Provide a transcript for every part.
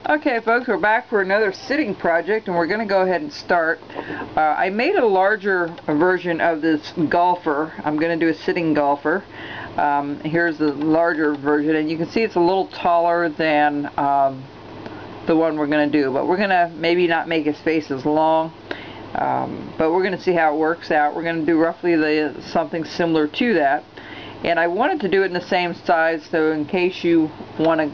Okay folks, we're back for another sitting project, and we're going to go ahead and start. I made a larger version of this golfer. I'm going to do a sitting golfer. Here's the larger version, and you can see it's a little taller than the one we're going to do, but we're going to maybe not make his face as long, but we're going to see how it works out. We're going to do roughly something similar to that, and I wanted to do it in the same size, so in case you want to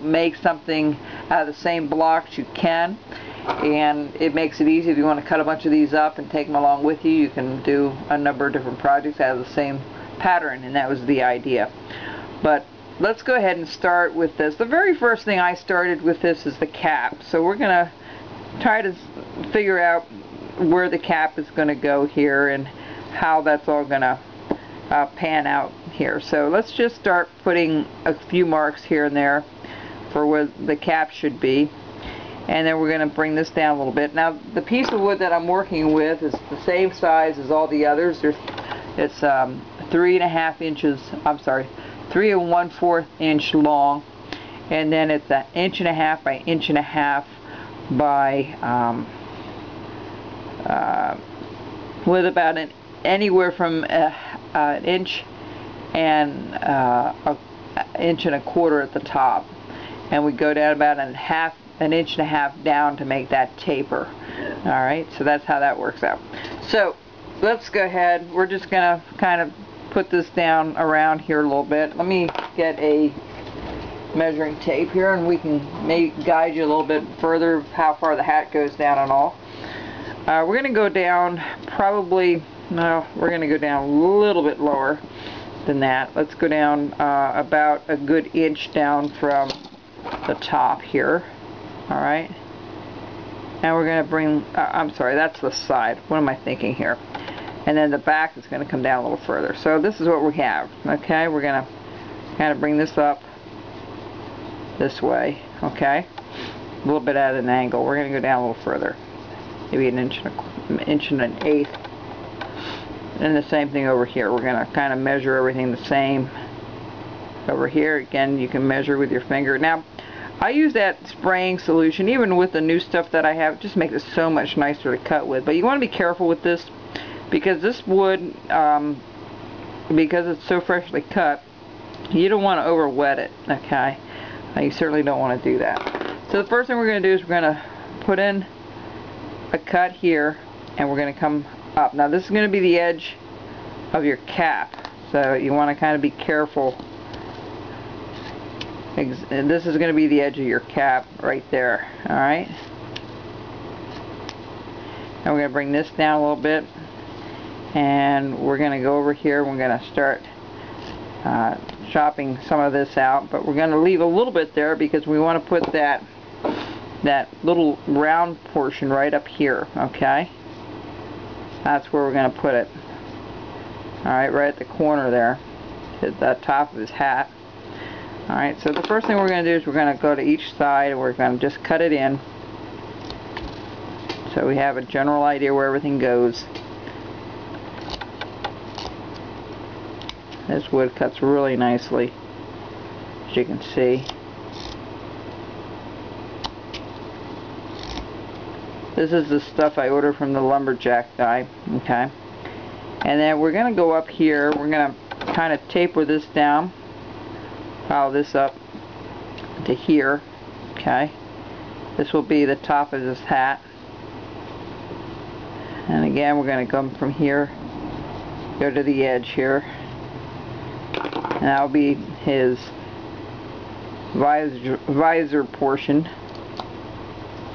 make something out of the same blocks, you can, and it makes it easy. If you want to cut a bunch of these up and take them along with you, you can do a number of different projects out of the same pattern, and that was the idea. But let's go ahead and start with this. The very first thing I started with this is the cap, so we're gonna try to figure out where the cap is going to go here and how that's all gonna pan out here. So let's just start putting a few marks here and there for where the cap should be, and then we're going to bring this down a little bit. Now the piece of wood that I'm working with is the same size as all the others. It's 3.5 inches, I'm sorry, 3 1/4 inch long, and then it's 1.5 inches by 1.5 inches by with about anywhere from an inch and 1.25 inches at the top, and we go down about 1.5 inches down to make that taper. Alright, so that's how that works out. So let's go ahead. We're just gonna kind of put this down around here a little bit. Let me get a measuring tape here, and we can maybe guide you a little bit further how far the hat goes down and all. We're gonna go down probably, no, we're going to go down a little bit lower than that. Let's go down about a good inch down from the top here. Alright. And we're going to bring, I'm sorry, that's the side. What am I thinking here? And then the back is going to come down a little further. So this is what we have. Okay, we're going to kind of bring this up this way. Okay. A little bit at an angle. We're going to go down a little further. Maybe an inch and an eighth. And the same thing over here. We're going to kind of measure everything the same. Over here, again, you can measure with your finger. Now, I use that spraying solution, even with the new stuff that I have. It just makes it so much nicer to cut with. But you want to be careful with this, because this wood, because it's so freshly cut, you don't want to over wet it. Okay, you certainly don't want to do that. So the first thing we're going to do is we're going to put in a cut here, and we're going to come up. Now this is going to be the edge of your cap, so you want to kind of be careful. This is going to be the edge of your cap right there. Alright, and we're going to bring this down a little bit, and we're going to go over here. We're going to start chopping some of this out, but we're going to leave a little bit there because we want to put that little round portion right up here. Okay, that's where we're going to put it. Alright, right at the corner there, at the top of his hat. Alright, so the first thing we're going to do is we're going to go to each side, and we're going to just cut it in, so we have a general idea where everything goes. This wood cuts really nicely, as you can see. This is the stuff I ordered from the lumberjack guy. Okay, and then we're going to go up here. We're going to kind of taper this down, pile this up to here. Okay, this will be the top of his hat, and again we're going to come from here, go to the edge here, and that will be his visor portion.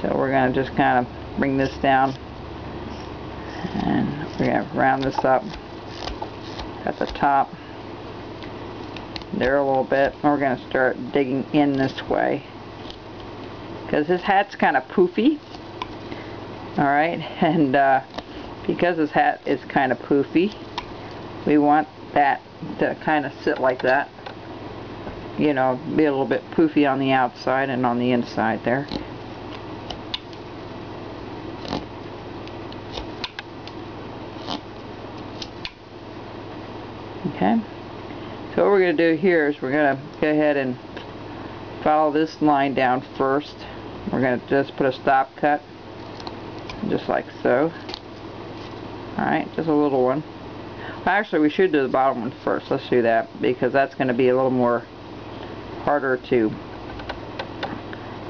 So we're going to just kind of bring this down, and we're going to round this up at the top there a little bit, and we're going to start digging in this way, because his hat's kind of poofy. Alright, and because his hat is kind of poofy, we want that to kind of sit like that, be a little bit poofy on the outside and on the inside there. Okay, so what we're going to do here is we're going to go ahead and follow this line down first. We're going to just put a stop cut, just like so. Alright, just a little one. Actually, we should do the bottom one first. Let's do that, because that's going to be a little more harder to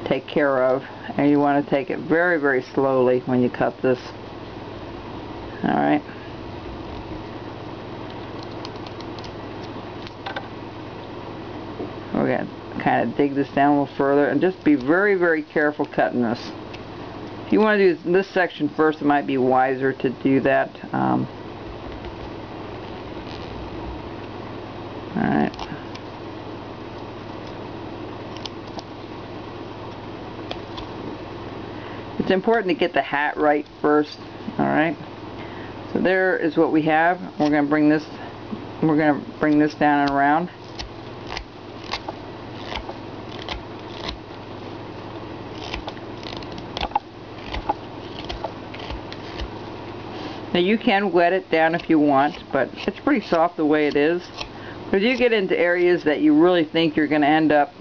take care of. And you want to take it very, very slowly when you cut this. Alright. We're going to kind of dig this down a little further and just be very, very careful cutting this. If you want to do this section first, it might be wiser to do that. Alright. It's important to get the hat right first. Alright. So there is what we have. We're going to bring this down and around. Now you can wet it down if you want, but it's pretty soft the way it is. If you get into areas that you really think you're going to end up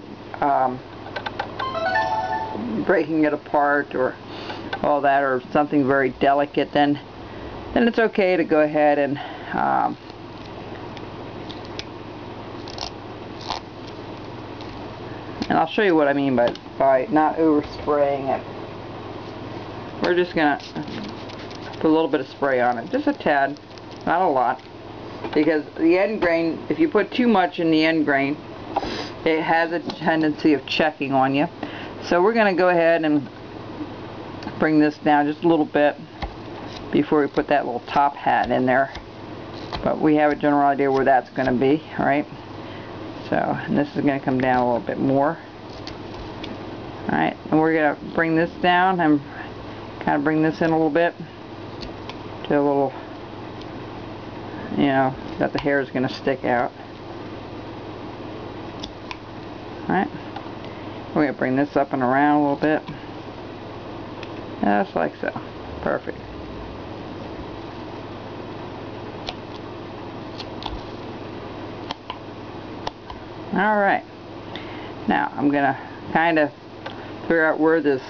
breaking it apart or all that, or something very delicate, then it's okay to go ahead and I'll show you what I mean by not overspraying it. We're just going to put a little bit of spray on it, just a tad, not a lot, because the end grain, if you put too much in the end grain, it has a tendency of checking on you. So we're going to go ahead and bring this down just a little bit before we put that little top hat in there, but we have a general idea where that's going to be. Alright, so and this is going to come down a little bit more. Alright, and we're going to bring this down and kind of bring this in a little bit to a little, you know, that the hair is going to stick out. Alright, we're going to bring this up and around a little bit, just like so. Perfect. Alright, now I'm going to kind of figure out where this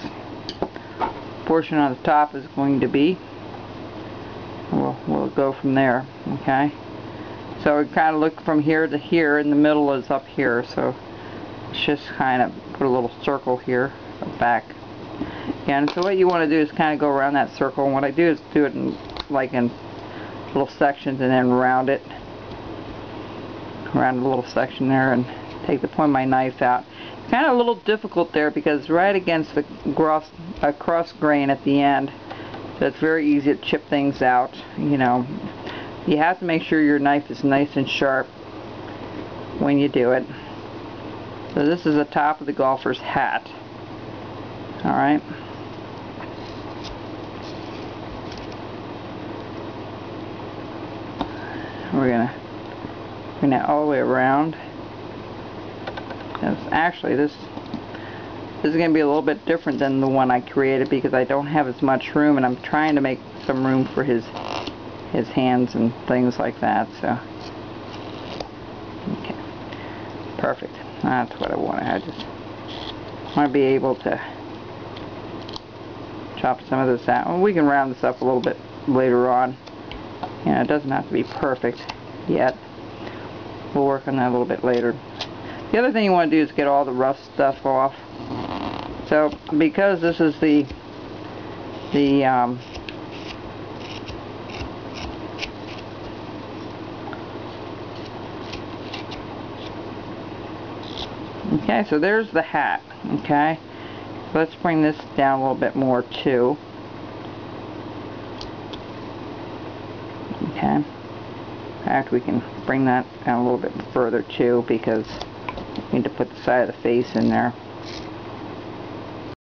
portion on the top is going to be. We'll go from there. Okay, so we kind of look from here to here, and the middle is up here, so let's just kind of put a little circle here back. And so what you want to do is kind of go around that circle, and what I do is do it in little sections and then round it around a little section there, and take the point of my knife out. It's kind of a little difficult there because right against the cross grain at the end, so it's very easy to chip things out. You know, you have to make sure your knife is nice and sharp when you do it. So this is the top of the golfer's hat. Alright. We're gonna bring that all the way around. Actually, this is going to be a little bit different than the one I created because I don't have as much room, and I'm trying to make some room for his hands and things like that. So, okay, perfect. That's what I want. I just want to be able to chop some of this out. Well, we can round this up a little bit later on. You know, it doesn't have to be perfect yet. We'll work on that a little bit later. The other thing you want to do is get all the rough stuff off. So because this is the okay, so there's the hat. Okay, let's bring this down a little bit more too. Okay, in fact, we can bring that down a little bit further too, because we need to put the side of the face in there.